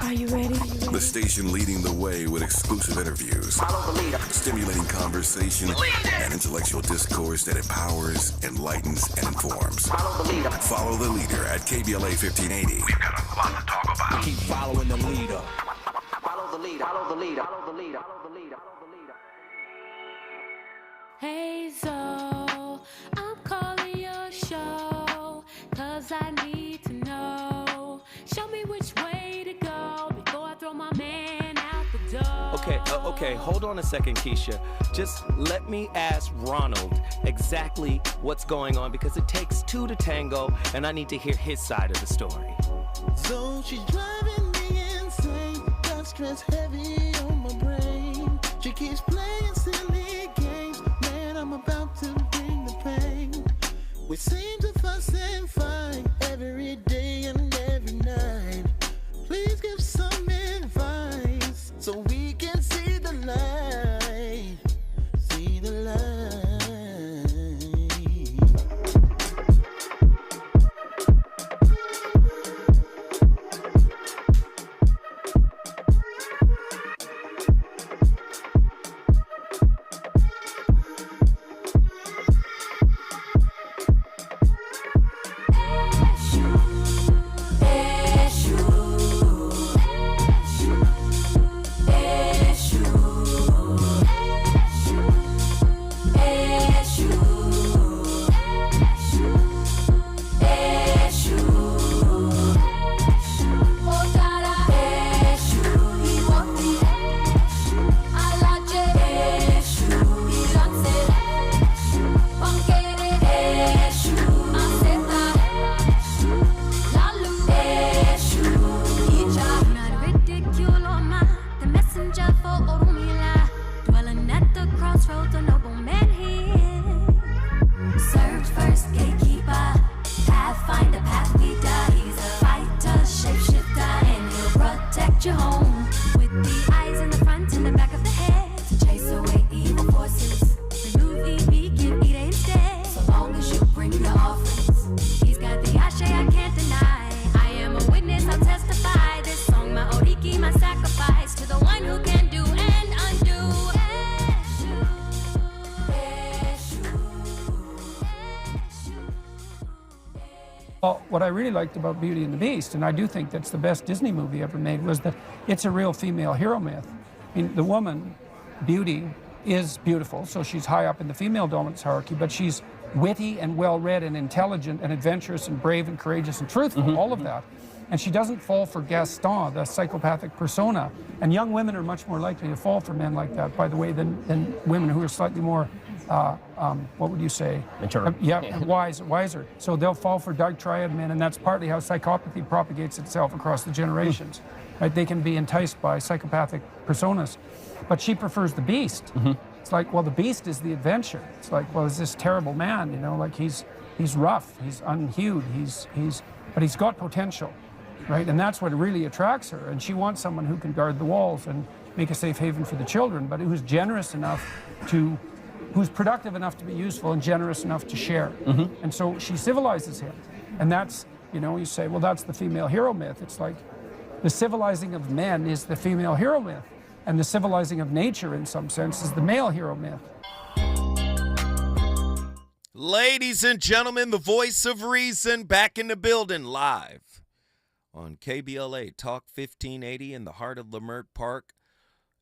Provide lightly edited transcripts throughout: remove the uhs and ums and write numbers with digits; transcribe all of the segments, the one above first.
The station leading the way with exclusive interviews, stimulating conversation, and intellectual discourse that empowers, enlightens, and informs. Follow the leader at KBLA 1580. We've got a lot to talk about. Keep following the leader. Follow the leader. Follow the leader. Follow the leader. Follow the leader. Hey, so I'm calling your show, 'cause I need to know. Show me which way to go before I throw my man out the door. Okay, hold on a second, Keisha. Just let me ask Ronald exactly what's going on, because it takes two to tango, and I need to hear his side of the story. So she's driving me insane, got stress heavy on my brain. She keeps playing silly games, man, I'm about to bring the pain. We seem to fuss and fight every day and every night. Please give some advice so we can see the light, see the light. Well, what I really liked about Beauty and the Beast, and I do think that's the best Disney movie ever made, was that it's a real female hero myth. I mean, the woman, Beauty, is beautiful, so she's high up in the female dominance hierarchy, but she's witty and well-read and intelligent and adventurous and brave and courageous and truthful, all of that. And she doesn't fall for Gaston, the psychopathic persona. And young women are much more likely to fall for men like that, by the way, than women who are slightly more, what would you say? Mature. Wiser. So they'll fall for dark triad men, and that's partly how psychopathy propagates itself across the generations. Right? They can be enticed by psychopathic personas. But she prefers the Beast. It's like, well, the Beast is the adventure. It's like, well, is this terrible man, you know, like he's rough, he's unhewed, but he's got potential. Right, and that's what really attracts her. And she wants someone who can guard the walls and make a safe haven for the children, but who's generous enough who's productive enough to be useful and generous enough to share. And so she civilizes him. And that's, you know, you say, well, that's the female hero myth. It's like the civilizing of men is the female hero myth, and the civilizing of nature, in some sense, is the male hero myth. Ladies and gentlemen, the voice of reason back in the building live on KBLA Talk 1580 in the heart of Leimert Park,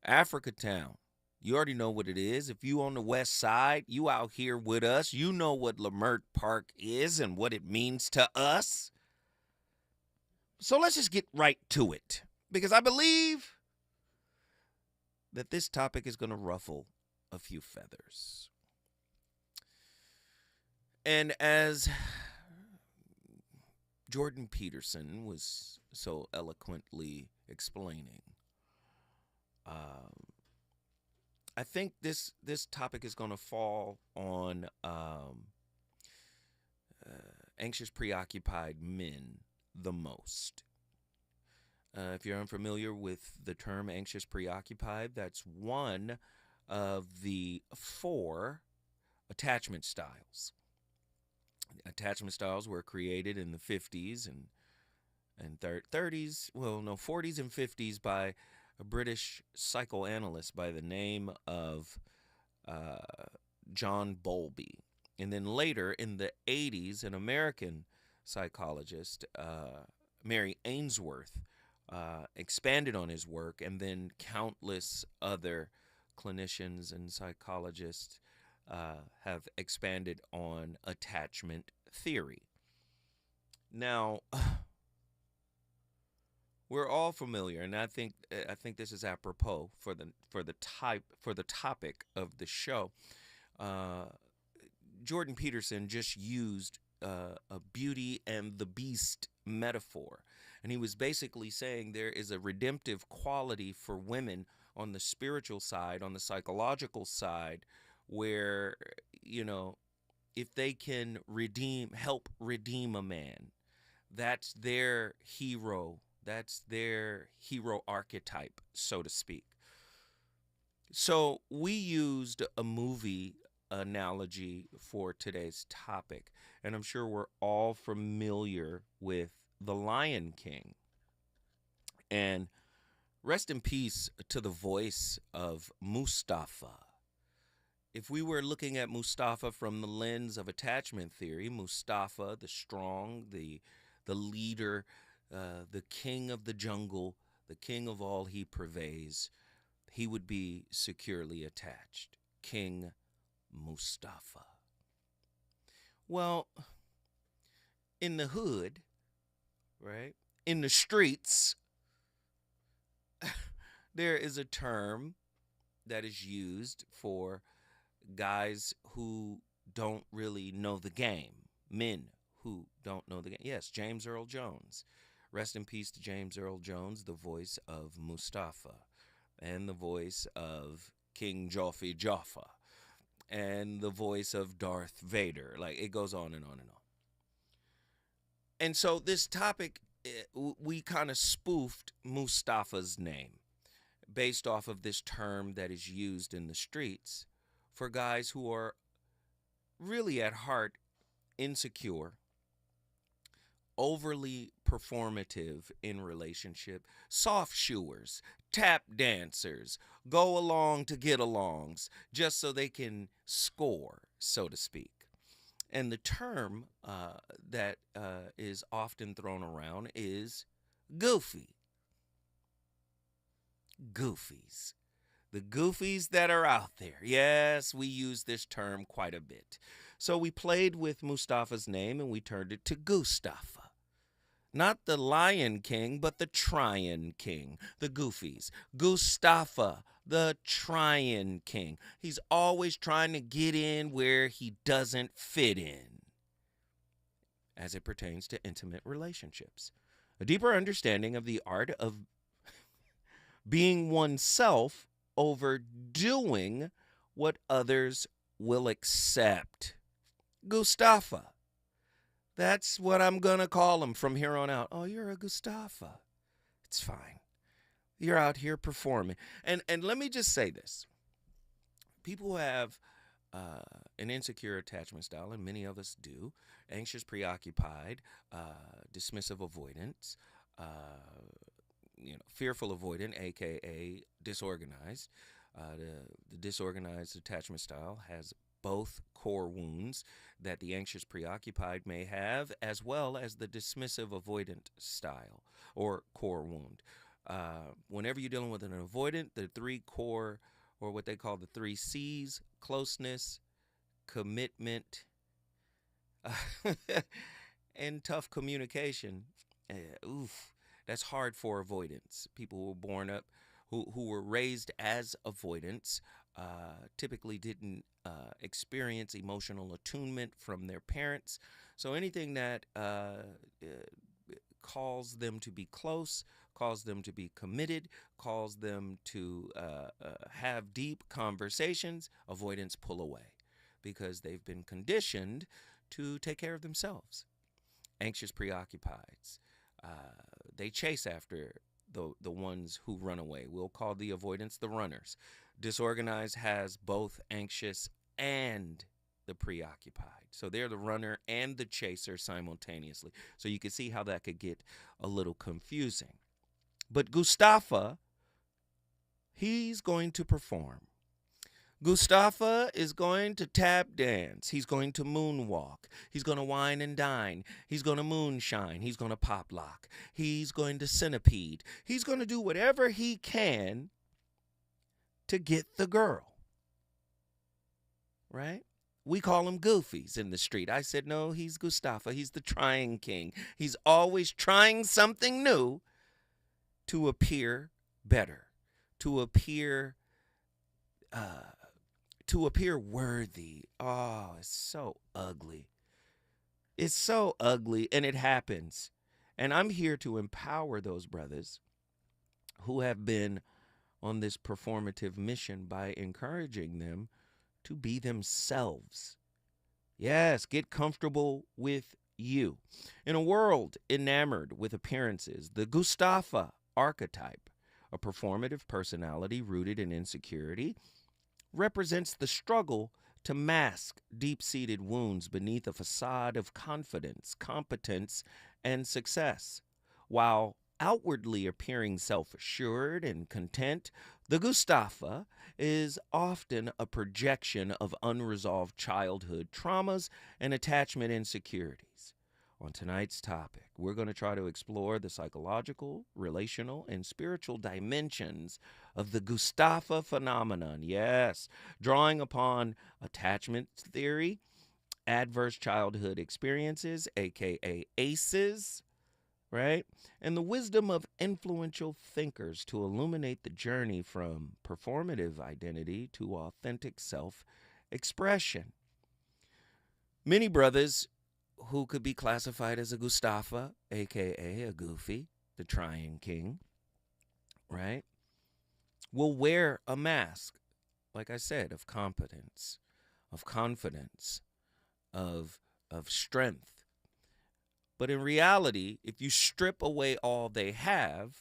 Africa Town. You already know what it is. If you on the west side, you out here with us, you know what Leimert Park is and what it means to us. So let's just get right to it, because I believe that this topic is going to ruffle a few feathers. And as Jordan Peterson was so eloquently explaining, I think this topic is going to fall on anxious, preoccupied men the most. If you're unfamiliar with the term anxious, preoccupied, that's one of the 4 attachment styles. Attachment styles were created in the 50s and and 30s, well, no, 40s and 50s by a British psychoanalyst by the name of John Bowlby. And then later in the 80s, an American psychologist, Mary Ainsworth, expanded on his work, and then countless other clinicians and psychologists have expanded on attachment theory. Now, we're all familiar, and I think this is apropos for the topic of the show. Jordan Peterson just used a Beauty and the Beast metaphor, and he was basically saying there is a redemptive quality for women on the spiritual side, on the psychological side, where, you know, if they can help redeem a man, that's their hero. That's their hero archetype, so to speak. So we used a movie analogy for today's topic, and I'm sure we're all familiar with The Lion King. And rest in peace to the voice of Mustafa. If we were looking at Mustafa from the lens of attachment theory, Mustafa, the strong, the leader, the king of the jungle, the king of all he purveys, he would be securely attached. King Mustafa. Well, in the hood, right, in the streets, there is a term that is used for guys who don't really know the game, men who don't know the game. Yes, James Earl Jones. Rest in peace to James Earl Jones, the voice of Mustafa, and the voice of King Jaffa, and the voice of Darth Vader. Like, it goes on and on and on. And so this topic, we kind of spoofed Mustafa's name based off of this term that is used in the streets for guys who are really at heart insecure, overly performative in relationship, soft shoeers, tap dancers, go along to get alongs, just so they can score, so to speak. And the term that is often thrown around is goofy. Goofies. The goofies that are out there. Yes, we use this term quite a bit. So we played with Mustafa's name and we turned it to Gustafa. Not the Lion King, but the Tryon King, the goofies. Gustafa, the Tryon King. He's always trying to get in where he doesn't fit in, as it pertains to intimate relationships. A deeper understanding of the art of being oneself over doing what others will accept. Gustafa. That's what I'm going to call him from here on out. Oh, you're a Gustafa. It's fine. You're out here performing. And let me just say this. People who have an insecure attachment style, and many of us do, anxious, preoccupied, dismissive avoidance, fearful avoidant, a.k.a. disorganized. The disorganized attachment style has both core wounds that the anxious preoccupied may have, as well as the dismissive avoidant style or core wound. Whenever you're dealing with an avoidant, the three core, or what they call the 3 C's, closeness, commitment, and tough communication. That's hard for avoidance. People who were born up, who were raised as avoidants, typically didn't experience emotional attunement from their parents. So anything that calls them to be close, calls them to be committed, calls them to have deep conversations, avoidants pull away because they've been conditioned to take care of themselves. Anxious preoccupieds, they chase after the ones who run away. We'll call the avoidants the runners. Disorganized has both anxious and the preoccupied. So they're the runner and the chaser simultaneously. So you can see how that could get a little confusing. But Gustafa, he's going to perform. Gustafa is going to tap dance. He's going to moonwalk. He's going to wine and dine. He's going to moonshine. He's going to pop lock. He's going to centipede. He's going to do whatever he can to get the girl. Right? We call him goofies in the street. I said, no, he's Gustafa. He's the trying king. He's always trying something new to appear better, to appear worthy. Oh, it's so ugly. It's so ugly, and it happens. And I'm here to empower those brothers who have been on this performative mission by encouraging them to be themselves. Yes, get comfortable with you. In a world enamored with appearances, the Gustafa archetype, a performative personality rooted in insecurity, represents the struggle to mask deep-seated wounds beneath a facade of confidence, competence, and success. While outwardly appearing self-assured and content, the Gustafa is often a projection of unresolved childhood traumas and attachment insecurities. On tonight's topic, we're going to try to explore the psychological, relational, and spiritual dimensions of the Gustafa phenomenon. Yes, drawing upon attachment theory, adverse childhood experiences, aka ACEs, right? And the wisdom of influential thinkers to illuminate the journey from performative identity to authentic self-expression. Many brothers who could be classified as a Gustafa, aka a goofy, the trying king, right, will wear a mask, like I said, of competence, of confidence, of strength. But in reality, if you strip away all they have,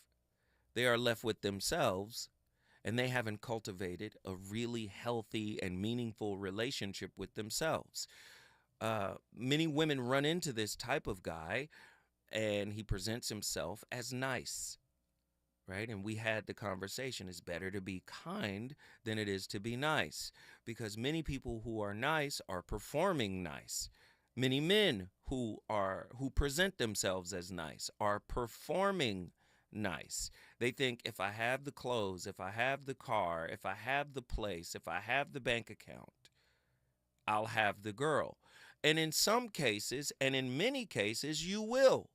they are left with themselves, and they haven't cultivated a really healthy and meaningful relationship with themselves. Many women run into this type of guy, and he presents himself as nice, right? And we had the conversation, it's better to be kind than it is to be nice, because many people who are nice are performing nice. Many men who present themselves as nice are performing nice. They think, if I have the clothes, if I have the car, if I have the place, if I have the bank account, I'll have the girl. And in some cases, and in many cases, you will.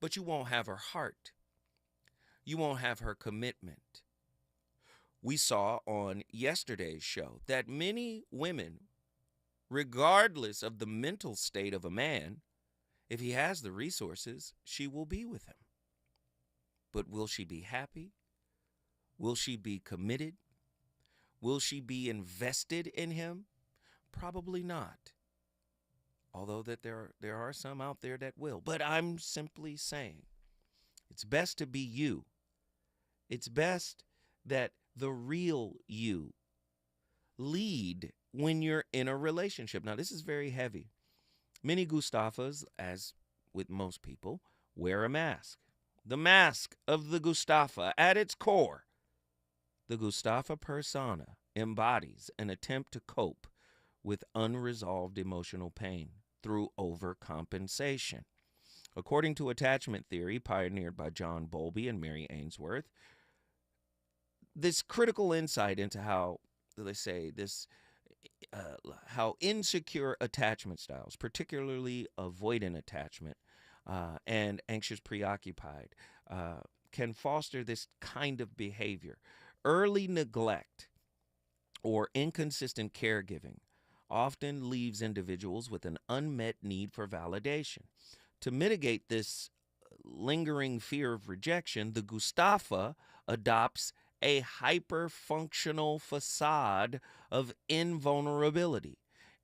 But you won't have her heart. You won't have her commitment. We saw on yesterday's show that many women, regardless of the mental state of a man, if he has the resources, she will be with him. But will she be happy? Will she be committed? Will she be invested in him? Probably not. Although that there are some out there that will. But I'm simply saying, it's best to be you. It's best that the real you lead when you're in a relationship. Now, this is very heavy. Many Gustafas, as with most people, wear a mask. The mask of the Gustafa, at its core, the Gustafa persona embodies an attempt to cope with unresolved emotional pain through overcompensation. According to attachment theory pioneered by John Bowlby and Mary Ainsworth, this critical insight into how, let's say, how insecure attachment styles, particularly avoidant attachment and anxious preoccupied, can foster this kind of behavior. Early neglect or inconsistent caregiving often leaves individuals with an unmet need for validation. To mitigate this lingering fear of rejection, the Gustafa adopts a hyper-functional facade of invulnerability,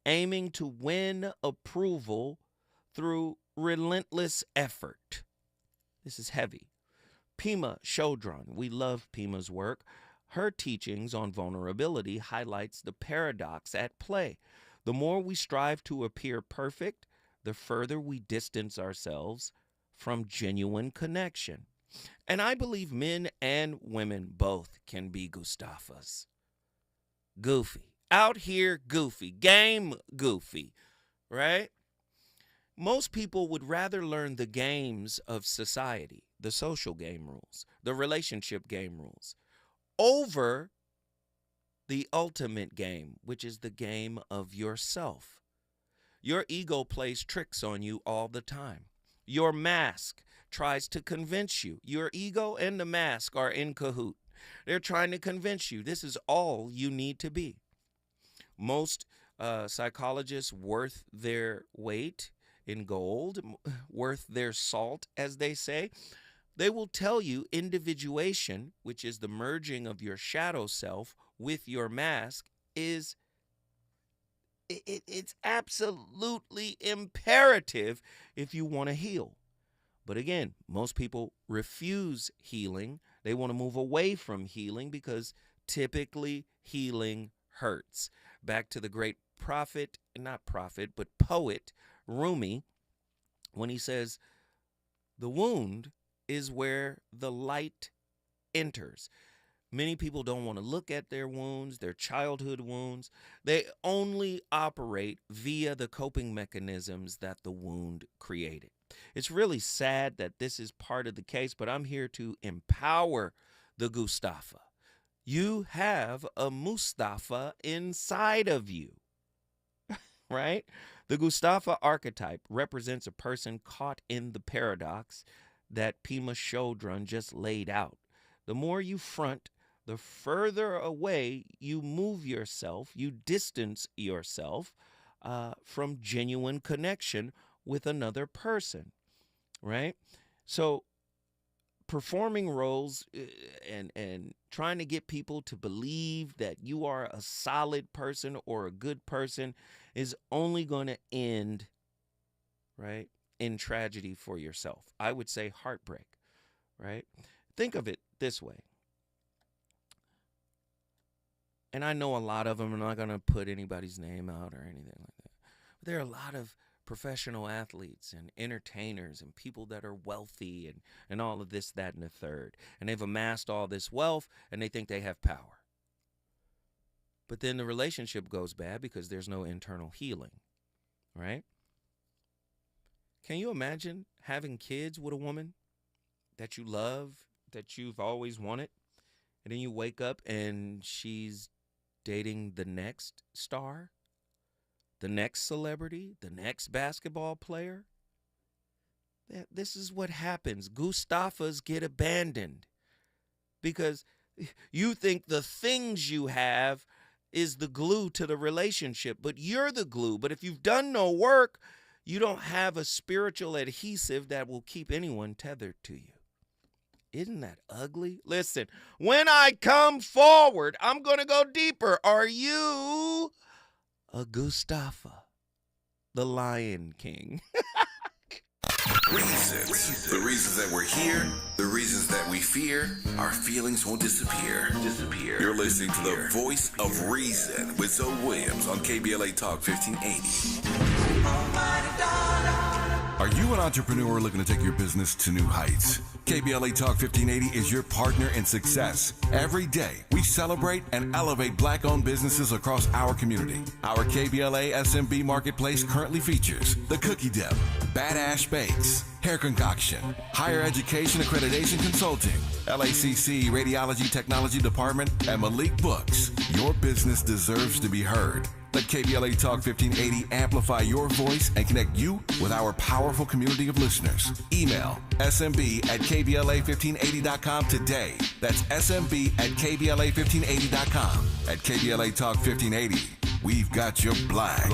aiming to win approval through relentless effort. This is heavy. Pema Chodron, we love Pema's work. Her teachings on vulnerability highlights the paradox at play. The more we strive to appear perfect, the further we distance ourselves from genuine connection. And I believe men and women both can be Gustafas. Goofy. Out here goofy. Game goofy. Right? Most people would rather learn the games of society, the social game rules, the relationship game rules, over the ultimate game, which is the game of yourself. Your ego plays tricks on you all the time. Your mask tries to convince you. Your ego and the mask are in cahoot. They're trying to convince you this is all you need to be. Most psychologists worth their weight in gold, worth their salt, as they say, they will tell you individuation, which is the merging of your shadow self with your mask, is it's absolutely imperative if you want to heal. But again, most people refuse healing. They want to move away from healing because typically healing hurts. Back to the great poet Rumi, when he says, the wound is where the light enters. Many people don't want to look at their wounds, their childhood wounds. They only operate via the coping mechanisms that the wound created. It's really sad that this is part of the case, but I'm here to empower the Gustafa. You have a Mustafa inside of you, right? The Gustafa archetype represents a person caught in the paradox that Pema Chodron just laid out. The more you front, the further away you move yourself, you distance yourself from genuine connection with another person, right? So performing roles and trying to get people to believe that you are a solid person or a good person is only going to end, right, in tragedy for yourself. I would say heartbreak, right? Think of it this way. And I know a lot of them, I'm not going to put anybody's name out or anything like that. But there are a lot of professional athletes and entertainers and people that are wealthy and all of this, that, and the third. And they've amassed all this wealth and they think they have power. But then the relationship goes bad because there's no internal healing, right? Can you imagine having kids with a woman that you love, that you've always wanted, and then you wake up and she's dating the next star, the next celebrity, the next basketball player? This is what happens. Gustafas get abandoned because you think the things you have is the glue to the relationship, but you're the glue. But if you've done no work, you don't have a spiritual adhesive that will keep anyone tethered to you. Isn't that ugly? Listen, when I come forward, I'm going to go deeper. Are you a Gustafa, the Lion King? Reasons. The reasons that we're here, the reasons that we fear, our feelings won't disappear. You're listening to the voice of reason with Zoe Williams on KBLA Talk 1580. Are you an entrepreneur looking to take your business to new heights? KBLA Talk 1580 is your partner in success. Every day, we celebrate and elevate Black-owned businesses across our community. Our KBLA SMB Marketplace currently features The Cookie Dip, Badass Bakes, Hair Concoction, Higher Education Accreditation Consulting, LACC Radiology Technology Department, and Malik Books. Your business deserves to be heard. Let KBLA Talk 1580 amplify your voice and connect you with our powerful community of listeners. Email smb@kbla1580.com today. That's smb@kbla1580.com. At KBLA Talk 1580, we've got your black.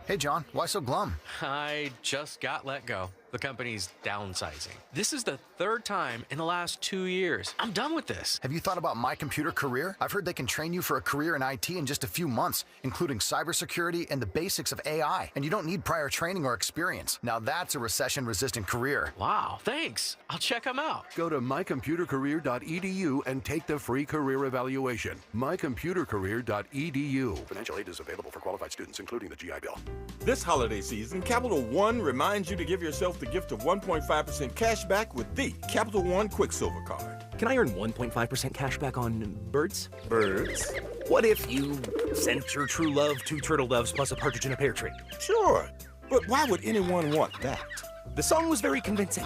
Hey, John, why so glum? I just got let go. The company's downsizing. This is the third time in the last 2 years. I'm done with this. Have you thought about My Computer Career? I've heard they can train you for a career in IT in just a few months, including cybersecurity and the basics of AI. And you don't need prior training or experience. Now that's a recession-resistant career. Wow, thanks. I'll check them out. Go to mycomputercareer.edu and take the free career evaluation. mycomputercareer.edu. Financial aid is available for qualified students, including the GI Bill. This holiday season, Capital One reminds you to give yourself the gift of 1.5% cash back with the Capital One Quicksilver Card. Can I earn 1.5% cash back on birds? Birds? What if you sent your true love 2 turtle doves plus a partridge in a pear tree? Sure, but why would anyone want that? The song was very convincing.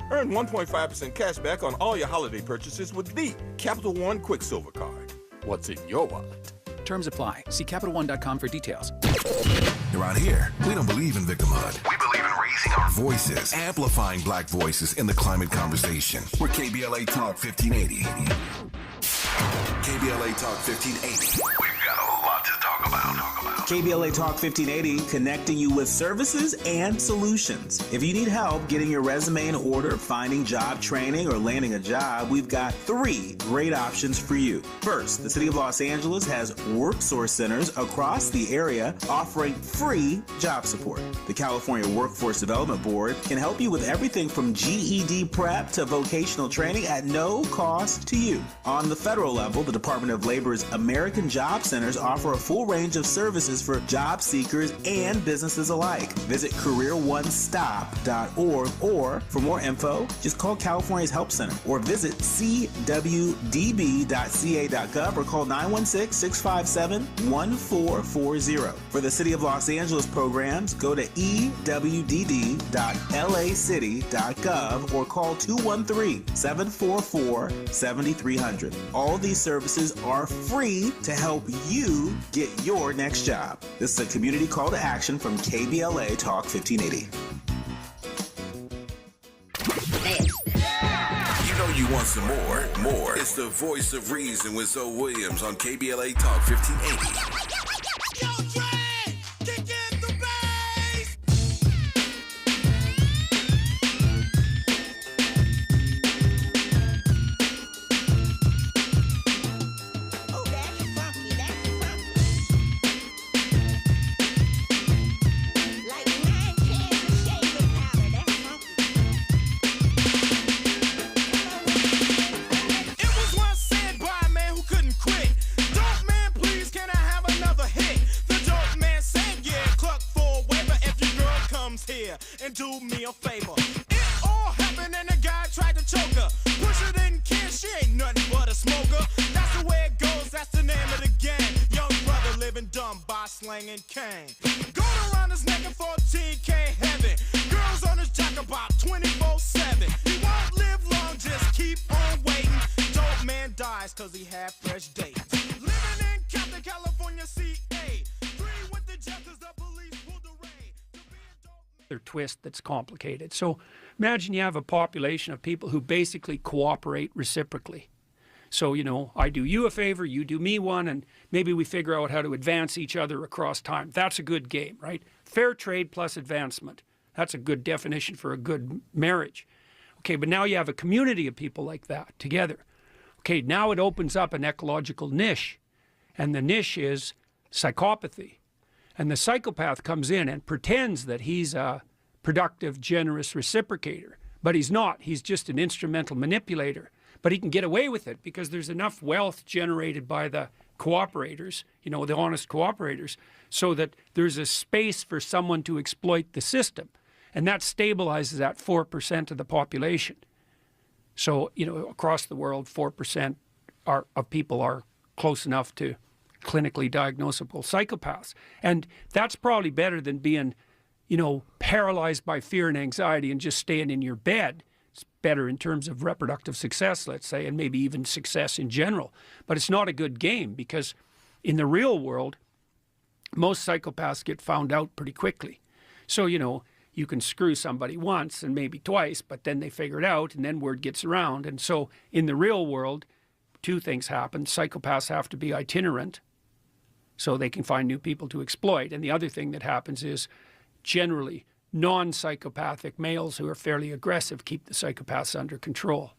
Earn 1.5% cash back on all your holiday purchases with the Capital One Quicksilver Card. What's in your wallet? Terms apply. See CapitalOne.com for details. Around here, we don't believe in victimhood. We believe in raising our voices, amplifying black voices in the climate conversation. We're KBLA Talk 1580. KBLA Talk 1580. We've got a lot to talk about. KBLA Talk 1580, connecting you with services and solutions. If you need help getting your resume in order, finding job training, or landing a job, we've got 3 great options for you. First, the City of Los Angeles has work source centers across the area offering free job support. The California Workforce Development Board can help you with everything from GED prep to vocational training at no cost to you. On the federal level, the Department of Labor's American Job Centers offer a full range of services for job seekers and businesses alike. Visit careeronestop.org, or for more info, just call California's Help Center or visit cwdb.ca.gov or call 916-657-1440. For the City of Los Angeles programs, go to ewdd.lacity.gov or call 213-744-7300. All these services are free to help you get your next job. This is a community call to action from KBLA Talk 1580. You know you want some more. It's the voice of reason with Zoe Williams on KBLA Talk 1580. And do me a favor. It all happened and the guy tried to choke her. Pusher didn't care, she ain't nothing but a smoker. That's the way it goes, that's the name of the game. Young brother living dumb by slanging cane. Going around his neck for TK heaven. Girls on his jack about 24/7. He won't live long, just keep on waiting. Dope man dies cause he had fresh dates. Living in Compton, California, CA. 3 with the jet cause the police pulled the raid. Their twist that's complicated. So imagine you have a population of people who basically cooperate reciprocally. So, you know, I do you a favor, you do me one, and maybe we figure out how to advance each other across time. That's a good game, right? Fair trade plus advancement. That's a good definition for a good marriage. Okay, but now you have a community of people like that together. Okay, now it opens up an ecological niche, and the niche is psychopathy. And the psychopath comes in and pretends that he's a productive, generous reciprocator. But he's not. He's just an instrumental manipulator. But he can get away with it because there's enough wealth generated by the cooperators, you know, the honest cooperators, so that there's a space for someone to exploit the system. And that stabilizes at 4% of the population. So, you know, across the world, 4% of people are close enough to clinically diagnosable psychopaths. And that's probably better than being, you know, paralyzed by fear and anxiety and just staying in your bed. It's better in terms of reproductive success, let's say, and maybe even success in general. But it's not a good game because in the real world, most psychopaths get found out pretty quickly. So, you know, you can screw somebody once and maybe twice, but then they figure it out and then word gets around. And so in the real world, 2 things happen. Psychopaths have to be itinerant, so they can find new people to exploit. And the other thing that happens is generally non-psychopathic males who are fairly aggressive keep the psychopaths under control.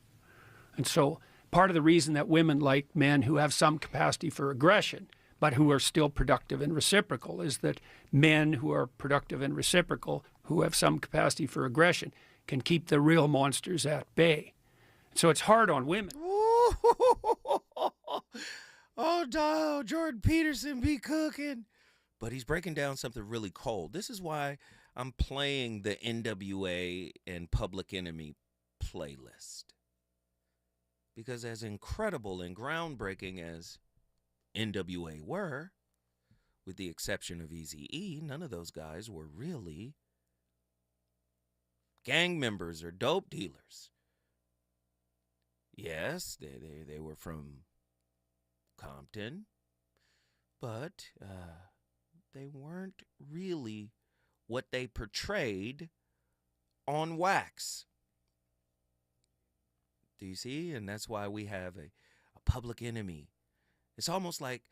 And so part of the reason that women like men who have some capacity for aggression, but who are still productive and reciprocal, is that men who are productive and reciprocal, who have some capacity for aggression, can keep the real monsters at bay. So it's hard on women. Oh, no, Jordan Peterson be cooking. But he's breaking down something really cold. This is why I'm playing the NWA and Public Enemy playlist. Because as incredible and groundbreaking as NWA were, with the exception of Eazy-E, none of those guys were really gang members or dope dealers. Yes, they were from Compton, but they weren't really what they portrayed on wax. Do you see? And that's why we have a Public Enemy. It's almost like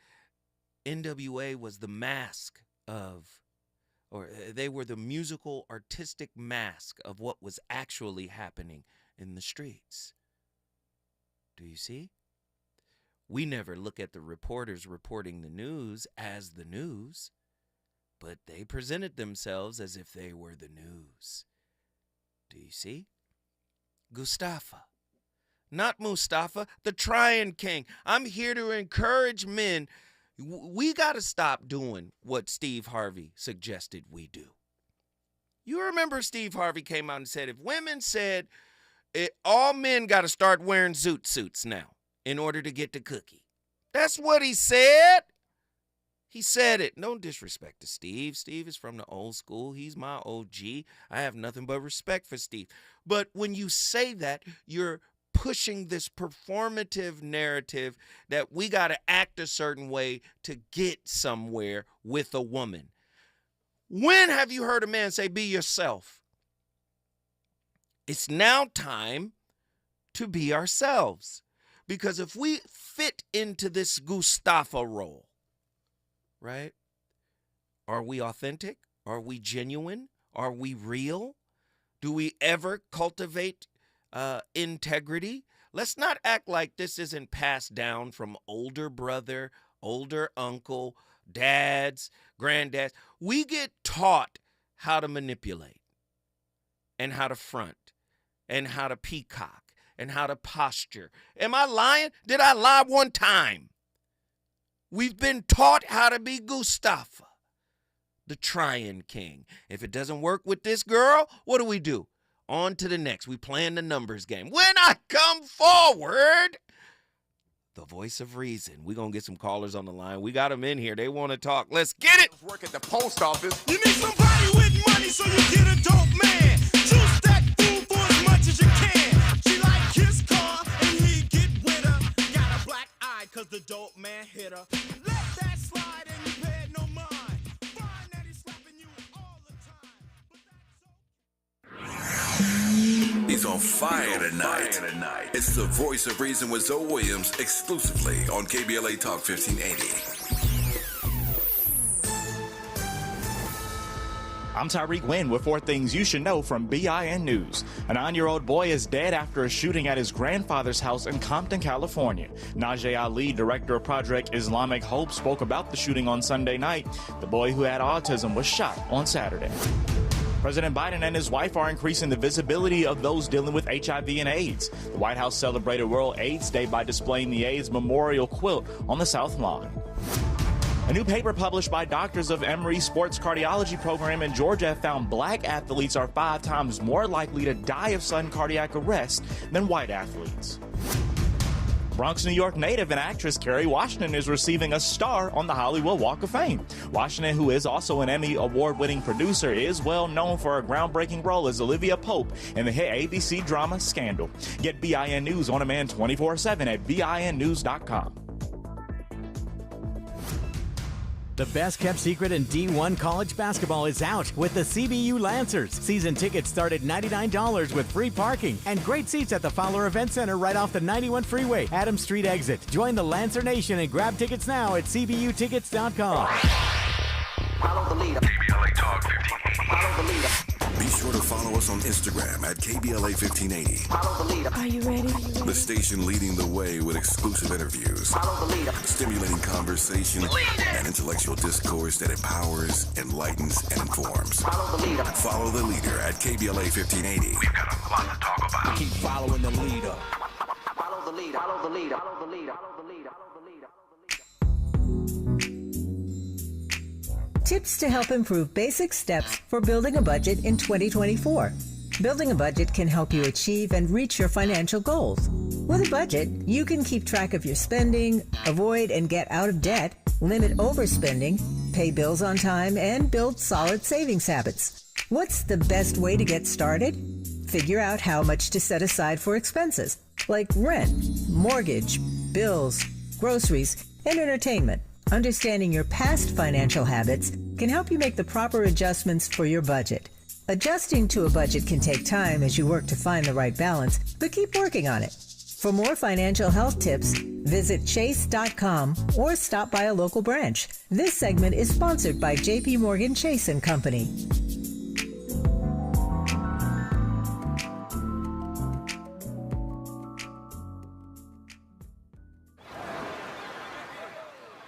NWA was the mask of, or they were the musical artistic mask of what was actually happening in the streets. Do you see? We never look at the reporters reporting the news as the news, but they presented themselves as if they were the news. Do you see? Gustafa. Not Mustafa, the Trying King. I'm here to encourage men. We got to stop doing what Steve Harvey suggested we do. You remember Steve Harvey came out and said, if women said all men got to start wearing zoot suits now in order to get the cookie. That's what he said. He said it. No disrespect to Steve. Steve is from the old school. He's my OG. I have nothing but respect for Steve. But when you say that, you're pushing this performative narrative that we got to act a certain way to get somewhere with a woman. When have you heard a man say, be yourself? It's now time to be ourselves. Because if we fit into this Gustafa role, right? Are we authentic? Are we genuine? Are we real? Do we ever cultivate integrity? Let's not act like this isn't passed down from older brother, older uncle, dads, granddads. We get taught how to manipulate and how to front and how to peacock and how to posture. Am I lying? Did I lie one time? We've been taught how to be Gustafa, the Trying King. If it doesn't work with this girl, what do? On to the next. We playing the numbers game. When I come forward, the voice of reason. We're going to get some callers on the line. We got them in here. They want to talk. Let's get it. Work at the post office. You need somebody with money so you get a dope man. Choose that fool for as much as you can. She like his car and he get with her. Got a black eye cause the dope man hit her. Let that slide and you pay no mind. Find that he's slapping you all the time. But that's He's on fire tonight. It's the voice of reason with Zoe Williams exclusively on KBLA Talk 1580. I'm Tyreek Wynn with 4 things you should know from BIN News. A 9-year-old boy is dead after a shooting at his grandfather's house in Compton, California. Najee Ali, director of Project Islamic Hope, spoke about the shooting on Sunday night. The boy who had autism was shot on Saturday. President Biden and his wife are increasing the visibility of those dealing with HIV and AIDS. The White House celebrated World AIDS Day by displaying the AIDS Memorial quilt on the South Lawn. A new paper published by doctors of Emory Sports Cardiology Program in Georgia found black athletes are 5 times more likely to die of sudden cardiac arrest than white athletes. Bronx, New York native and actress Kerry Washington is receiving a star on the Hollywood Walk of Fame. Washington, who is also an Emmy award-winning producer, is well known for a groundbreaking role as Olivia Pope in the hit ABC drama Scandal. Get BIN News on demand 24/7 at BINnews.com. The best kept secret in D1 college basketball is out with the CBU Lancers. Season tickets start at $99 with free parking and great seats at the Fowler Event Center right off the 91 freeway, Adams Street exit. Join the Lancer Nation and grab tickets now at CBUtickets.com. Follow the leader. KBLA Talk 1580. Follow the leader. Be sure to follow us on Instagram at KBLA 1580. Follow the leader. Are you ready? The station leading the way with exclusive interviews, Follow the leader. stimulating conversation, and intellectual discourse that empowers, enlightens, and informs. Follow the leader. Follow the leader at KBLA 1580. We've got a lot to talk about. Keep following the leader. Follow the leader. Follow the leader. Follow the leader. Follow the leader. Tips to help improve basic steps for building a budget in 2024. Building a budget can help you achieve and reach your financial goals. With a budget, you can keep track of your spending, avoid and get out of debt, limit overspending, pay bills on time, and build solid savings habits. What's the best way to get started? Figure out how much to set aside for expenses, like rent, mortgage, bills, groceries, and entertainment. Understanding your past financial habits can help you make the proper adjustments for your budget. Adjusting to a budget can take time as you work to find the right balance, but keep working on it. For more financial health tips, visit chase.com or stop by a local branch. This segment is sponsored by J.P. Morgan Chase & Company.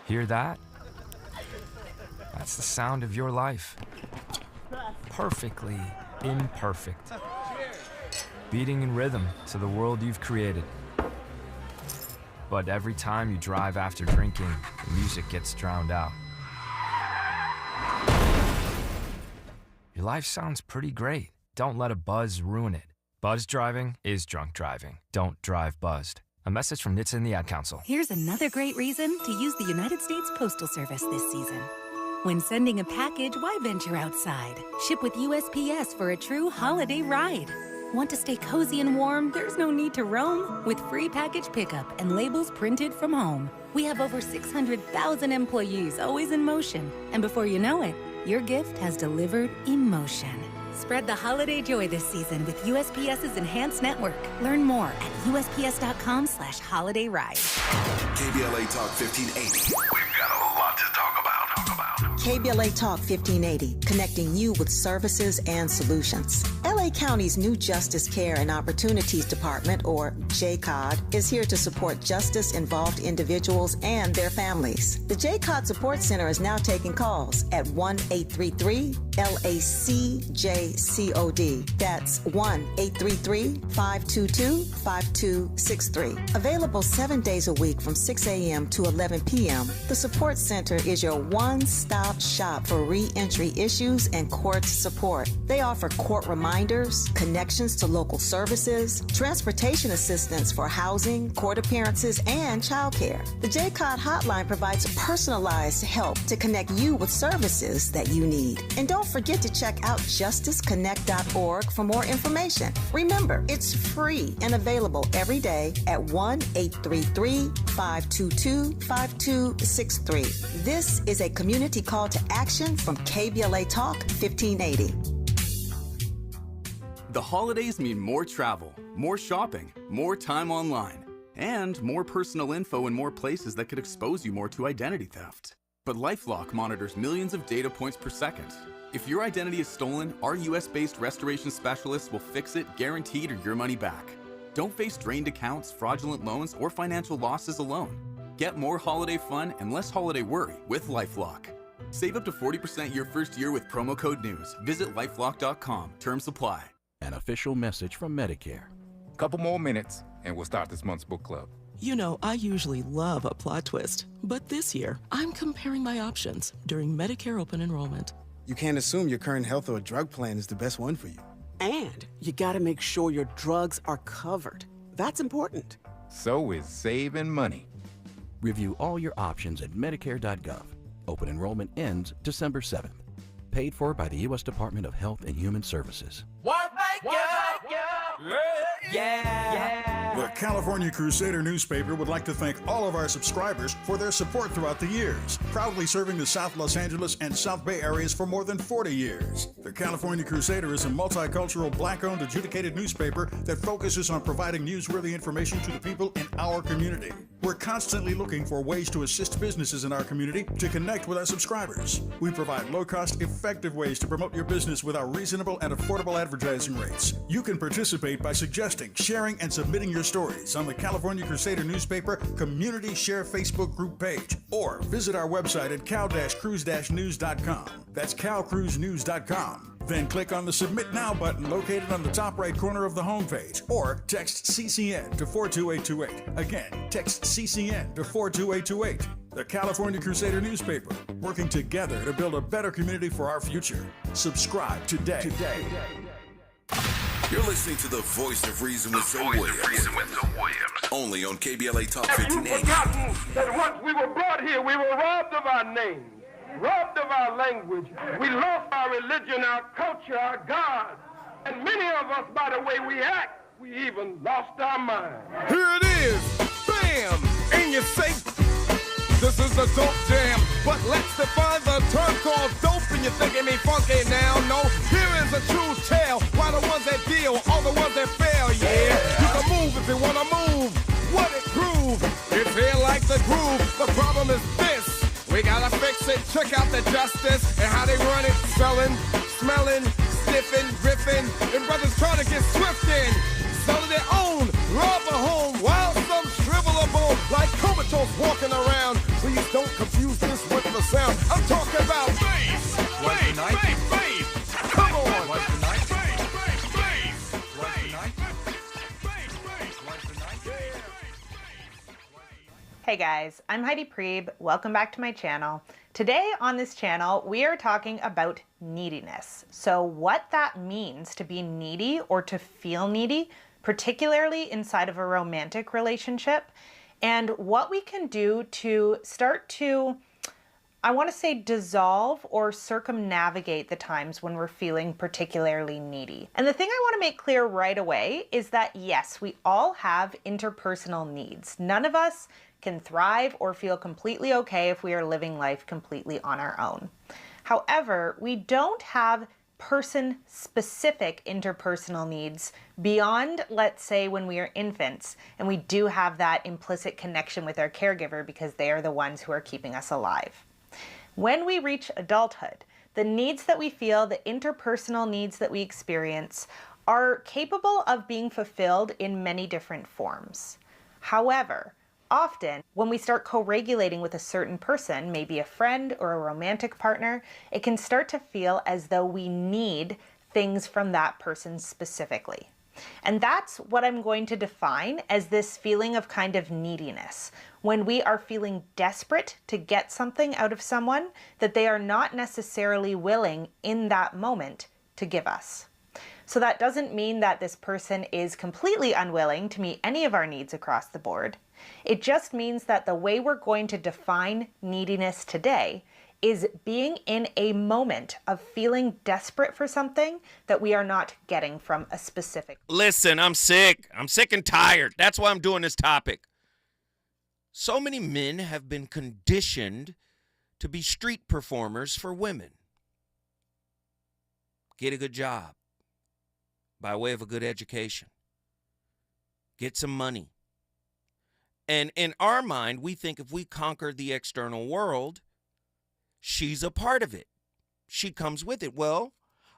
Hear that? That's the sound of your life. Perfectly imperfect. Beating in rhythm to the world you've created. But every time you drive after drinking, the music gets drowned out. Your life sounds pretty great. Don't let a buzz ruin it. Buzz driving is drunk driving. Don't drive buzzed. A message from NHTSA and the Ad Council. Here's another great reason to use the United States Postal Service this season. When sending a package, why venture outside? Ship with USPS for a true holiday ride. Want to stay cozy and warm? There's no need to roam. With free package pickup and labels printed from home. We have over 600,000 employees always in motion. And before you know it, your gift has delivered emotion. Spread the holiday joy this season with USPS's enhanced network. Learn more at USPS.com/holidayride. KBLA Talk 1580. We've got a lot to talk about. KBLA Talk 1580, connecting you with services and solutions. LA County's new Justice Care and Opportunities Department, or JCOD, is here to support justice-involved individuals and their families. The JCOD Support Center is now taking calls at 1-833-LACJCOD. That's 1-833-522-5263. Available 7 days a week from 6 a.m. to 11 p.m., the Support Center is your one-stop shop for re-entry issues and court support. They offer court reminders, connections to local services, transportation assistance for housing, court appearances, and childcare. The JCOD hotline provides personalized help to connect you with services that you need. And don't forget to check out justiceconnect.org for more information. Remember, it's free and available every day at 1-833-522-5263. This is a community call to action from KBLA Talk 1580. The holidays mean more travel, more shopping, more time online, and more personal info in more places that could expose you more to identity theft. But LifeLock monitors millions of data points per second. If your identity is stolen, our US-based restoration specialists will fix it, guaranteed, or your money back. Don't face drained accounts, fraudulent loans, or financial losses alone. Get more holiday fun and less holiday worry with LifeLock. Save up to 40% your first year with promo code NEWS. Visit lifelock.com. Terms apply. An official message from Medicare. Couple more minutes and we'll start this month's book club. You know, I usually love a plot twist, but this year, I'm comparing my options during Medicare open enrollment. You can't assume your current health or drug plan is the best one for you. And you gotta make sure your drugs are covered. That's important. So is saving money. Review all your options at Medicare.gov. Open enrollment ends December 7th. Paid for by the U.S. Department of Health and Human Services. The California Crusader newspaper would like to thank all of our subscribers for their support throughout the years, proudly serving the South Los Angeles and South Bay areas for more than 40 years. The California Crusader is a multicultural, black-owned, adjudicated newspaper that focuses on providing newsworthy information to the people in our community. We're constantly looking for ways to assist businesses in our community to connect with our subscribers. We provide low-cost, effective ways to promote your business with our reasonable and affordable advertising rates. You can participate by suggesting, sharing, and submitting your stories on the California Crusader newspaper Community Share Facebook group page, or visit our website at cal-cruise-news.com. That's calcruisenews.com. Then click on the Submit Now button located on the top right corner of the homepage, or text CCN to 42828. Again, text CCN to 42828. The California Crusader newspaper, working together to build a better community for our future. Subscribe today. You're listening to the Voice of Reason with Zoe Williams. Only on KBLA Talk Have you 1580. forgotten that once we were brought here, we were robbed of our names, robbed of our language. We lost our religion, our culture, our God. And many of us, by the way we act, we even lost our mind. Here it is, bam, and you say, this is the dope jam, but let's define the term called dope, and you think it ain't funky now, no, here is a true tale, why the ones that deal, all the ones that fail, yeah, you can move if you wanna move, what it prove, it's here like the groove, the problem is this, we gotta fix it, check out the justice, and how they run it, selling, smelling, sniffing, riffing, and brothers trying to get swift in, selling their own, rob a home, while some shrivel a bone, like comatose walking around. Please don't confuse this with the sound. I'm talking about bass, bass, bass, bass. Come on. What's the night? Bass, bass, bass. What's the night? Bass, bass. What's the night? Hey guys, I'm Heidi Priebe. Welcome back to my channel. Today on this channel, we are talking about neediness. So what that means to be needy or to feel needy, particularly inside of a romantic relationship, and what we can do to start to, I want to say, dissolve or circumnavigate the times when we're feeling particularly needy. And the thing I want to make clear right away is that yes, we all have interpersonal needs. None of us can thrive or feel completely okay if we are living life completely on our own. However, we don't have person-specific interpersonal needs beyond, let's say, when we are infants, and we do have that implicit connection with our caregiver because they are the ones who are keeping us alive. When we reach adulthood, the needs that we feel, the interpersonal needs that we experience, are capable of being fulfilled in many different forms. However, often, when we start co-regulating with a certain person, maybe a friend or a romantic partner, it can start to feel as though we need things from that person specifically. And that's what I'm going to define as this feeling of kind of neediness, when we are feeling desperate to get something out of someone that they are not necessarily willing in that moment to give us. So that doesn't mean that this person is completely unwilling to meet any of our needs across the board. It just means that the way we're going to define neediness today is being in a moment of feeling desperate for something that we are not getting from a specific. Listen, I'm sick. I'm sick and tired. That's why I'm doing this topic. So many men have been conditioned to be street performers for women. Get a good job by way of a good education. Get some money. And in our mind, we think if we conquer the external world, she's a part of it. She comes with it. Well,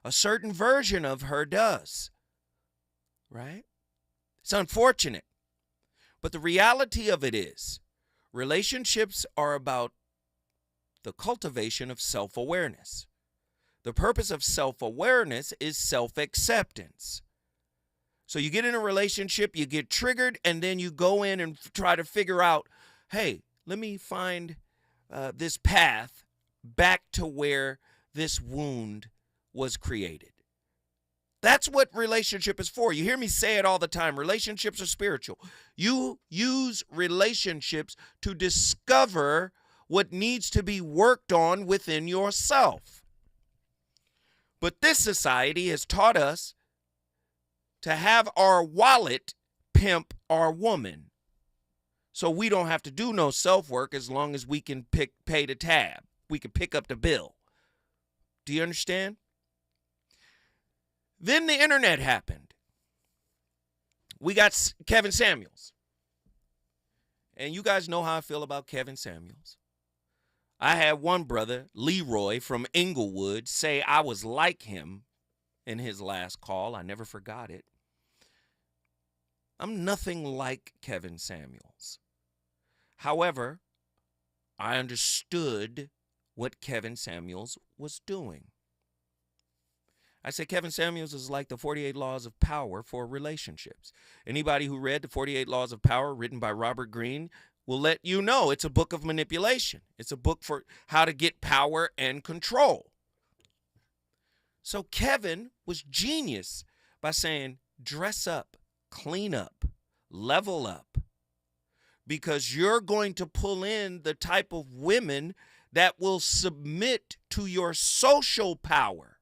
a certain version of her does. Right? It's unfortunate. But the reality of it is, relationships are about the cultivation of self-awareness. The purpose of self-awareness is self-acceptance. So you get in a relationship, you get triggered, and then you go in and try to figure out, hey, let me find this path back to where this wound was created. That's what relationship is for. You hear me say it all the time. Relationships are spiritual. You use relationships to discover what needs to be worked on within yourself. But this society has taught us to have our wallet pimp our woman. So we don't have to do no self-work as long as we can pay the tab. We can pick up the bill. Do you understand? Then the internet happened. We got Kevin Samuels. And you guys know how I feel about Kevin Samuels. I had one brother, Leroy from Inglewood, say I was like him in his last call. I never forgot it. I'm nothing like Kevin Samuels. However, I understood what Kevin Samuels was doing. I said Kevin Samuels is like the 48 Laws of Power for relationships. Anybody who read the 48 Laws of Power written by Robert Greene will let you know it's a book of manipulation. It's a book for how to get power and control. So Kevin was genius by saying, dress up, clean up, level up, because you're going to pull in the type of women that will submit to your social power.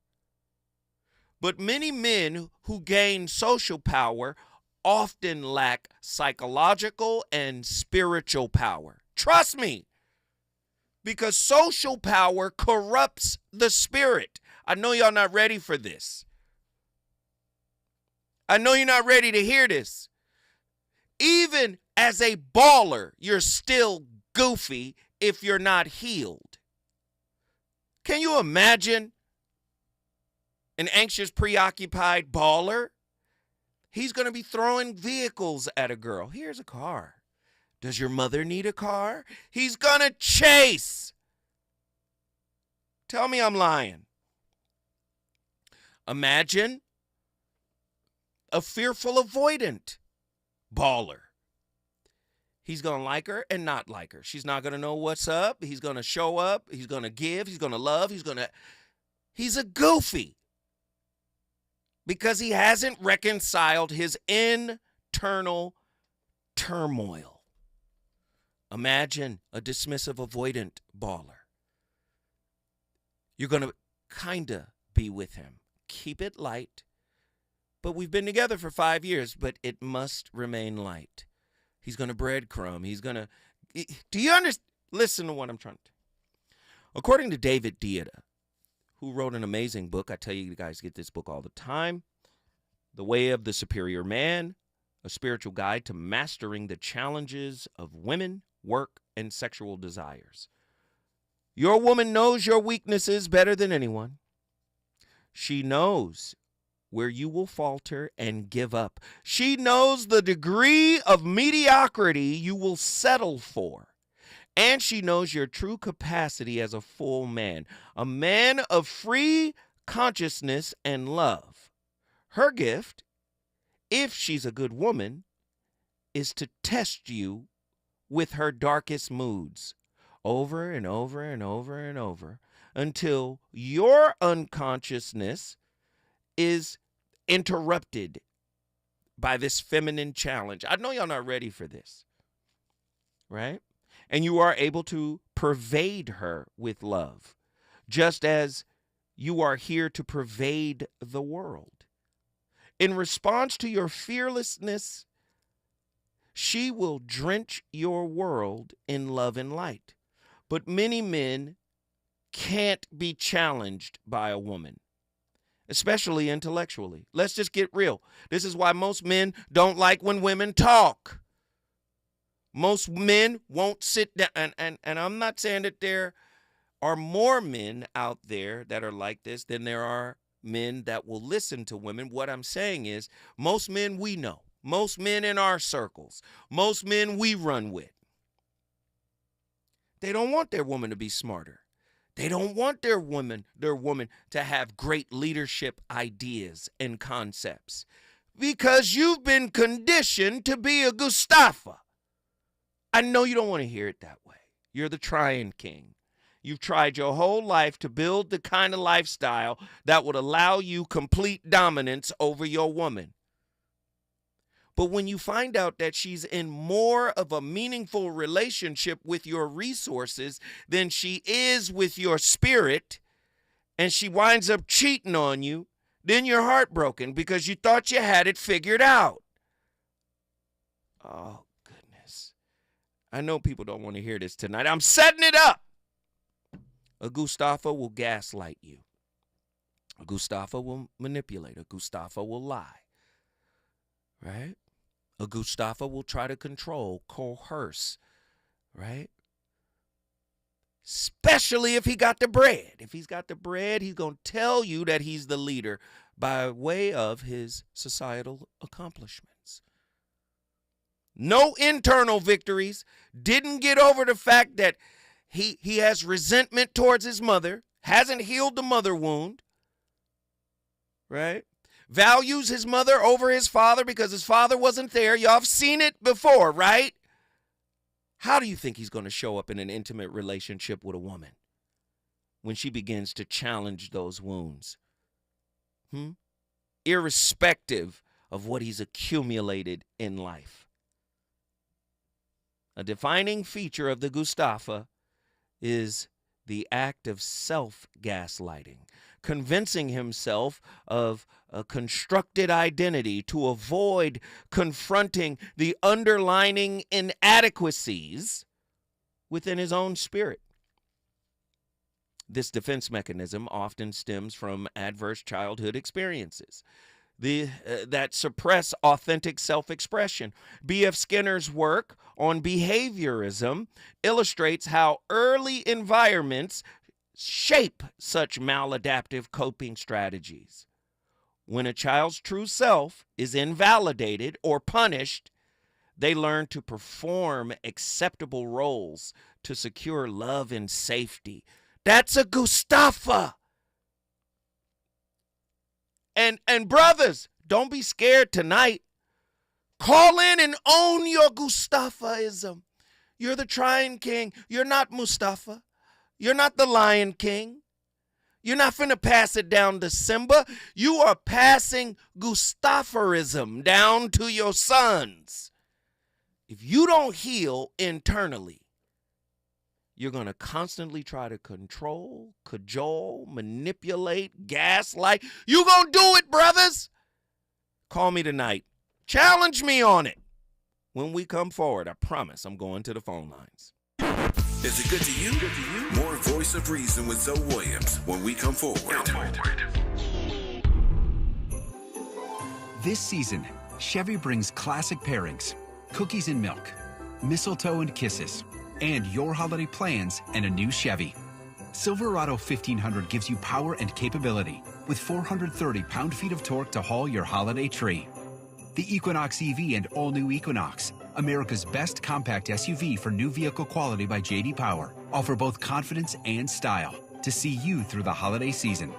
But many men who gain social power often lack psychological and spiritual power. Trust me, because social power corrupts the spirit. I know y'all not ready for this. I know you're not ready to hear this. Even as a baller, you're still goofy if you're not healed. Can you imagine an anxious, preoccupied baller? He's going to be throwing vehicles at a girl. Here's a car. Does your mother need a car? He's going to chase. Tell me I'm lying. Imagine a fearful avoidant baller. He's going to like her and not like her. She's not going to know what's up. He's going to show up. He's going to give. He's going to love. He's a goofy. Because he hasn't reconciled his internal turmoil. Imagine a dismissive, avoidant baller. You're going to kind of be with him. Keep it light. But we've been together for 5 years, but it must remain light. He's going to breadcrumb. He's going to... Do you understand? Listen to what I'm trying to do. According to David Dieta, who wrote an amazing book. I tell you guys get this book all the time. The Way of the Superior Man, a spiritual guide to mastering the challenges of women, work, and sexual desires. Your woman knows your weaknesses better than anyone. She knows where you will falter and give up. She knows the degree of mediocrity you will settle for. And she knows your true capacity as a full man, a man of free consciousness and love. Her gift, if she's a good woman, is to test you with her darkest moods over and over and over and over until your unconsciousness is interrupted by this feminine challenge. I know y'all not ready for this, right? And you are able to pervade her with love, just as you are here to pervade the world. In response to your fearlessness, she will drench your world in love and light. But many men can't be challenged by a woman, especially intellectually. Let's just get real. This is why most men don't like when women talk. Most men won't sit down, and I'm not saying that there are more men out there that are like this than there are men that will listen to women. What I'm saying is most men we know, most men in our circles, most men we run with, they don't want their woman to be smarter. They don't want their woman to have great leadership ideas and concepts because you've been conditioned to be a Gustafa. I know you don't want to hear it that way. You're the trying king. You've tried your whole life to build the kind of lifestyle that would allow you complete dominance over your woman. But when you find out that she's in more of a meaningful relationship with your resources than she is with your spirit, and she winds up cheating on you, then you're heartbroken because you thought you had it figured out. Oh, goodness. I know people don't want to hear this tonight. I'm setting it up. A Gustafa will gaslight you. A Gustafa will manipulate. A Gustafa will lie. Right? A Gustafa will try to control, coerce, right? Especially if he got the bread. If he's got the bread, he's going to tell you that he's the leader by way of his societal accomplishments. No internal victories. Didn't get over the fact that he has resentment towards his mother. Hasn't healed the mother wound. Right? Values his mother over his father because his father wasn't there. Y'all have seen it before, right? How do you think he's going to show up in an intimate relationship with a woman when she begins to challenge those wounds? Irrespective of what he's accumulated in life. A defining feature of the Gustafa is the act of self-gaslighting, convincing himself of a constructed identity to avoid confronting the underlying inadequacies within his own spirit. This defense mechanism often stems from adverse childhood experiences that suppress authentic self-expression. B.F. Skinner's work on behaviorism illustrates how early environments shape such maladaptive coping strategies. When a child's true self is invalidated or punished, they learn to perform acceptable roles to secure love and safety. That's a Gustafa. And brothers, don't be scared tonight. Call in and own your Gustafaism. You're the Trine King. You're not Mustafa. You're not the Lion King. You're not finna pass it down to Simba. You are passing Gustafaism down to your sons. If you don't heal internally, you're going to constantly try to control, cajole, manipulate, gaslight. You going to do it, brothers. Call me tonight. Challenge me on it. When we come forward, I promise I'm going to the phone lines. Is it good to you? More Voice of Reason with Zoe Williams when we come forward. This season, Chevy brings classic pairings, cookies and milk, mistletoe and kisses, and your holiday plans and a new Chevy. Silverado 1500 gives you power and capability with 430 pound-feet of torque to haul your holiday tree. The Equinox EV and all-new Equinox, America's best compact SUV for new vehicle quality by J.D. Power, offer both confidence and style to see you through the holiday season.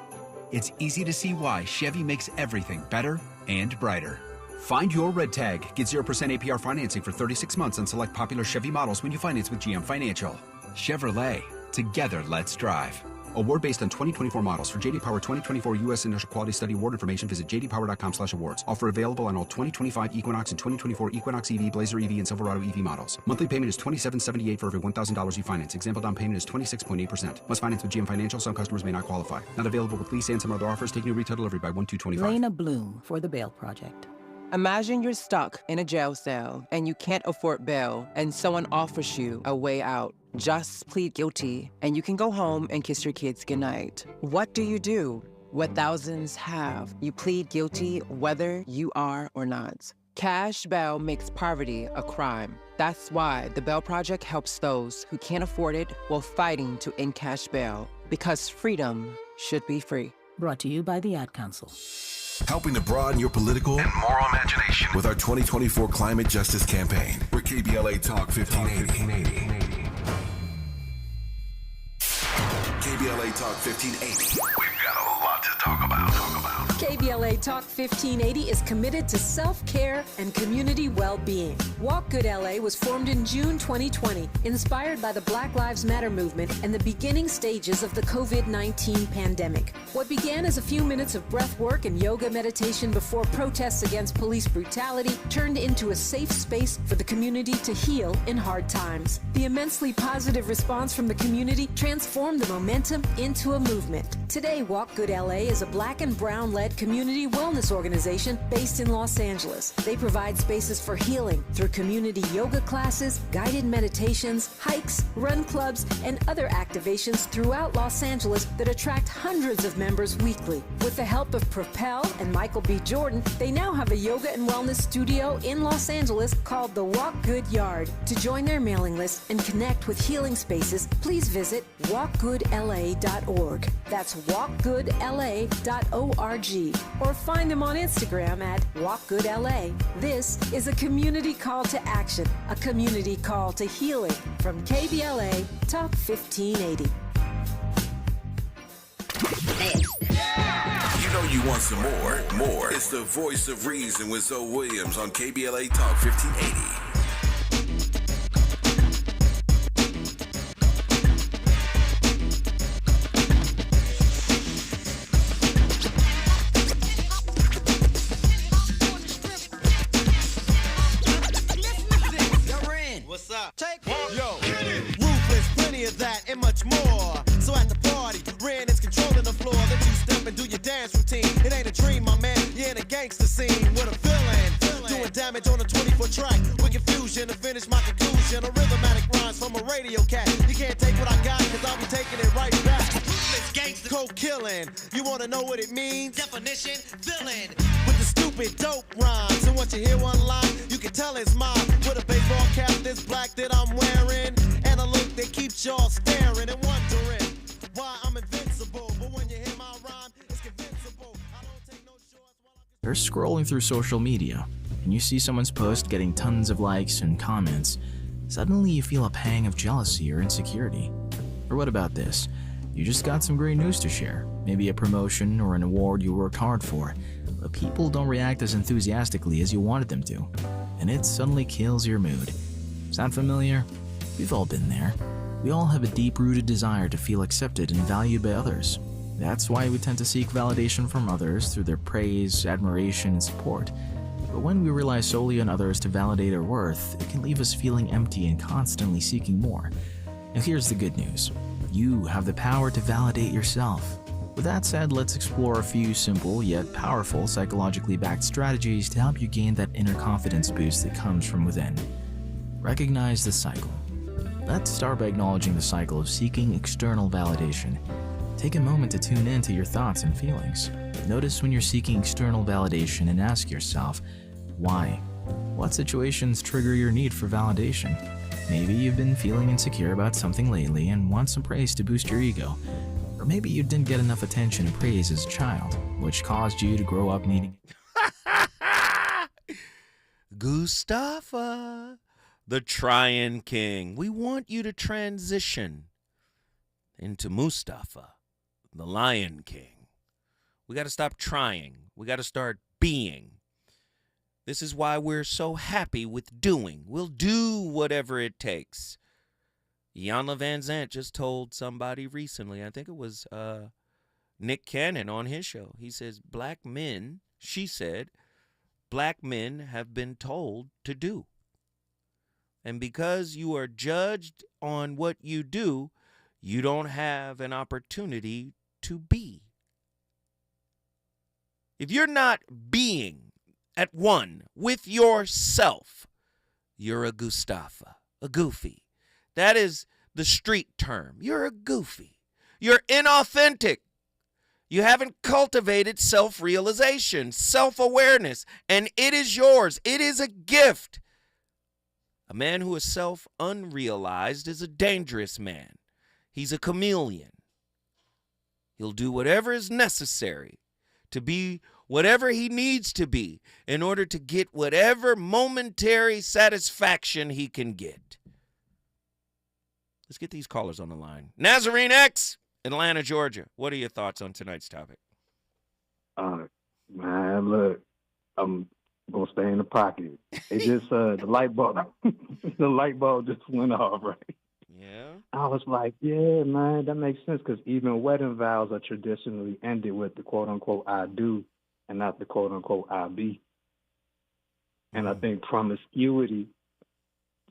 It's easy to see why Chevy makes everything better and brighter. Find your red tag. Get 0% APR financing for 36 months on select popular Chevy models when you finance with GM Financial. Chevrolet. Together, let's drive. Award based on 2024 models. For J.D. Power 2024 U.S. Initial Quality Study award information, visit jdpower.com/awards. Offer available on all 2025 Equinox and 2024 Equinox EV, Blazer EV, and Silverado EV models. Monthly payment is $27.78 for every $1,000 you finance. Example down payment is 26.8%. Must finance with GM Financial. Some customers may not qualify. Not available with lease and some other offers. Taking new retail delivery by 1/2/25. Lena Bloom for the Bail Project. Imagine you're stuck in a jail cell and you can't afford bail and someone offers you a way out. Just plead guilty and you can go home and kiss your kids goodnight. What do? What thousands have. You plead guilty whether you are or not. Cash bail makes poverty a crime. That's why the Bail Project helps those who can't afford it while fighting to end cash bail. Because freedom should be free. Brought to you by the Ad Council. Helping to broaden your political and moral imagination with our 2024 Climate Justice Campaign. We're KBLA Talk 1580. KBLA Talk 1580. We've got a lot to talk about. KBLA Talk 1580 is committed to self-care and community well-being. Walk Good LA was formed in June 2020, inspired by the Black Lives Matter movement and the beginning stages of the COVID-19 pandemic. What began as a few minutes of breath work and yoga meditation before protests against police brutality turned into a safe space for the community to heal in hard times. The immensely positive response from the community transformed the momentum into a movement. Today, Walk Good LA is a Black and brown-led Ed community wellness organization based in Los Angeles. They provide spaces for healing through community yoga classes, guided meditations, hikes, run clubs, and other activations throughout Los Angeles that attract hundreds of members weekly. With the help of Propel and Michael B. Jordan, they now have a yoga and wellness studio in Los Angeles called the Walk Good Yard. To join their mailing list and connect with healing spaces, please visit walkgoodla.org. That's walkgoodla.org. Or find them on Instagram at walkgoodla. This is a community call to action, a community call to healing from KBLA Talk 1580. You know you want some more. It's the Voice of Reason with Zoe Williams on KBLA Talk 1580. What's up? Take one. Yo, ruthless, plenty of that and much more. So at the party, Ren is controlling the floor. Then you step and do your dance routine. It ain't a dream, my man. You're in a gangster scene with a villain. Doing damage on a 24 track. With confusion to finish my conclusion. A rhythmatic rhymes from a radio cat. You can't take what I got, cause I'll be taking it right back. Ruthless gangster. Cold killing. You wanna know what it means? Definition, villain. With the stupid dope rhymes. And once you hear one line, you can tell it's mine. With a baseball cap this black that I'm wearing. And a look that keeps y'all staring and wondering why I'm invincible. But when you hear my rhyme, it's convincible. I don't take no shorts while You're scrolling through social media, and you see someone's post getting tons of likes and comments. Suddenly you feel a pang of jealousy or insecurity. Or what about this? You just got some great news to share, maybe a promotion or an award you worked hard for, but people don't react as enthusiastically as you wanted them to, and it suddenly kills your mood. Sound familiar? We've all been there. We all have a deep-rooted desire to feel accepted and valued by others. That's why we tend to seek validation from others through their praise, admiration, and support. But when we rely solely on others to validate our worth, it can leave us feeling empty and constantly seeking more. Now here's the good news. You have the power to validate yourself. With that said, let's explore a few simple yet powerful psychologically backed strategies to help you gain that inner confidence boost that comes from within. Recognize the cycle. Let's start by acknowledging the cycle of seeking external validation. Take a moment to tune in to your thoughts and feelings. Notice when you're seeking external validation and ask yourself, why? What situations trigger your need for validation? Maybe you've been feeling insecure about something lately and want some praise to boost your ego. Or maybe you didn't get enough attention and praise as a child, which caused you to grow up needing Gustafa, the Tryon King. We want you to transition into Mustafa, the Lion King. We got to stop trying. We got to start being. This is why we're so happy with doing. We'll do whatever it takes. Iyanla Vanzant just told somebody recently, I think it was Nick Cannon on his show. He says, black men, she said, black men have been told to do. And because you are judged on what you do, you don't have an opportunity to be. If you're not being at one with yourself, you're a Gustafa, a goofy. That is the street term. You're a goofy. You're inauthentic. You haven't cultivated self-realization, self-awareness, and it is yours. It is a gift. A man who is self-unrealized is a dangerous man. He's a chameleon. He'll do whatever is necessary to be whatever he needs to be in order to get whatever momentary satisfaction he can get. Let's get these callers on the line. Nazarene X, Atlanta, Georgia. What are your thoughts on tonight's topic? Man, look, I'm going to stay in the pocket. It just, the light bulb just went off, right? Yeah. I was like, yeah, man, that makes sense because even wedding vows are traditionally ended with the quote-unquote I do and not the quote-unquote I be. And I think promiscuity,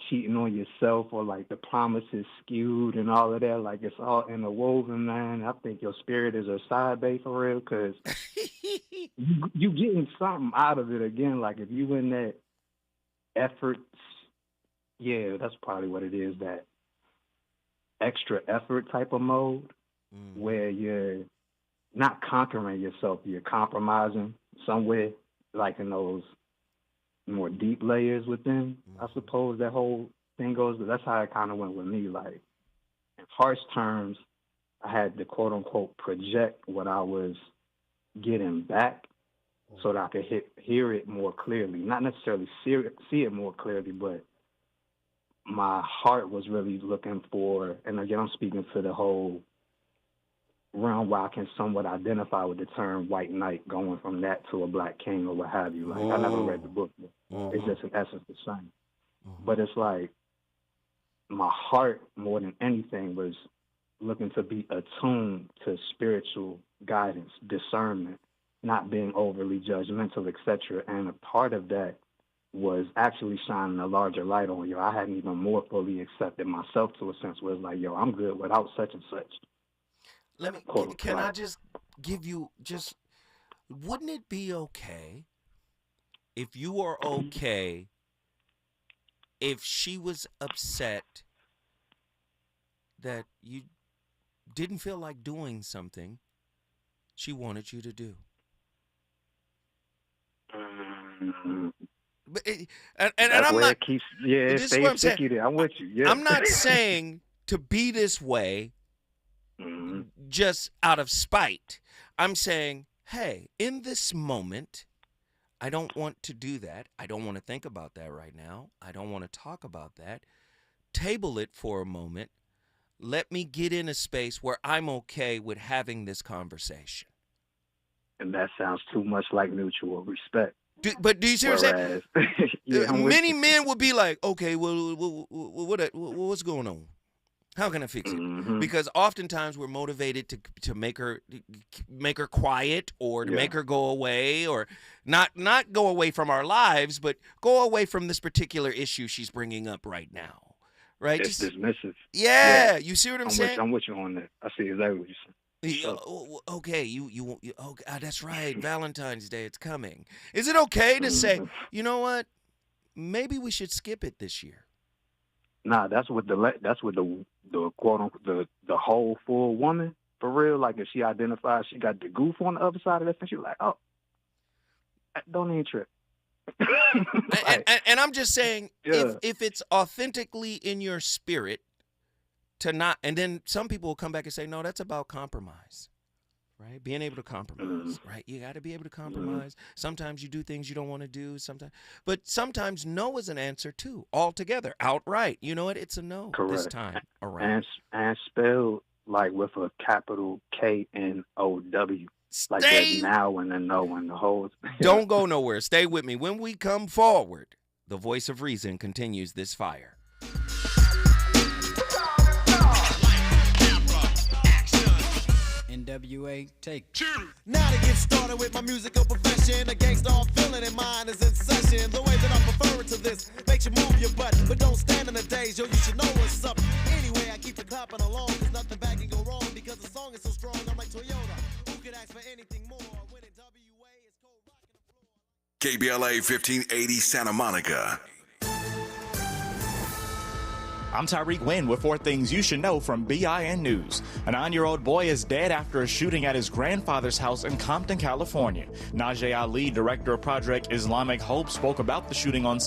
cheating on yourself or like the promises skewed and all of that, like it's all interwoven, man. I think your spirit is a side bay for real because right? You getting something out of it again. Like if you in that effort, yeah, that's probably what it is. That extra effort type of mode where you're not conquering yourself, you're compromising somewhere, like in those more deep layers within. I suppose that whole thing goes. But that's how it kind of went with me. Like in harsh terms, I had to quote unquote project what I was getting back so that I could hear it more clearly. Not necessarily see it more clearly, but my heart was really looking for, and again, I'm speaking to the whole realm where I can somewhat identify with the term white knight, going from that to a black king or what have you. Like, I never read the book, but it's just in essence the same. But it's like my heart, more than anything, was looking to be attuned to spiritual guidance, discernment, not being overly judgmental, etc. And a part of that was actually shining a larger light on, I hadn't even more fully accepted myself to a sense where it's like, I'm good without such and such. Can I just give you wouldn't it be okay if you are okay if she was upset that you didn't feel like doing something she wanted you to do? I'm not. This is what I'm saying. I'm with you. Yeah. I'm not saying to be this way just out of spite. I'm saying, hey, in this moment, I don't want to do that. I don't want to think about that right now. I don't want to talk about that. Table it for a moment. Let me get in a space where I'm okay with having this conversation. And that sounds too much like mutual respect. But do you see what I'm saying? Many men would be like, okay, well, what's going on? How can I fix it? Because oftentimes we're motivated to make her quiet, or to make her go away, or not go away from our lives, but go away from this particular issue she's bringing up right now, right? It's dismissive. Yeah, you see what I'm saying? I'm with you on that. I see exactly what you're saying. Okay, that's right. Valentine's Day, it's coming. Is it okay to say, you know what? Maybe we should skip it this year? Nah, that's what the quote unquote the whole full woman for real. Like if she identifies she got the goof on the other side of that, and she's like, oh, don't even trip. and I'm just saying, if it's authentically in your spirit to not, and then some people will come back and say, no, that's about compromise, right? Being able to compromise, right? You got to be able to compromise. Sometimes you do things you don't want to do, but sometimes no is an answer too, altogether, outright. You know what? It's a no. Correct. This time around. And spelled like with a capital KNOW. Like there's now and a no and the whole. Don't go nowhere. Stay with me. When we come forward, the voice of reason continues this fire. NWA, take. Now to get started with my musical profession, a gangsta feeling in mind is in session. The way that I prefer it to this makes you move your butt, but don't stand in the days. Yo, you should know what's up. Anyway, I keep it clapping along, cause nothing bad can go wrong, because the song is so strong. I'm like Toyota, who could ask for anything more? When in WA is cold rockin' the floor. KBLA 1580 Santa Monica. I'm Tyreek Wynn with 4 things you should know from BIN News. A 9-year-old boy is dead after a shooting at his grandfather's house in Compton, California. Najee Ali, director of Project Islamic Hope, spoke about the shooting on Sunday.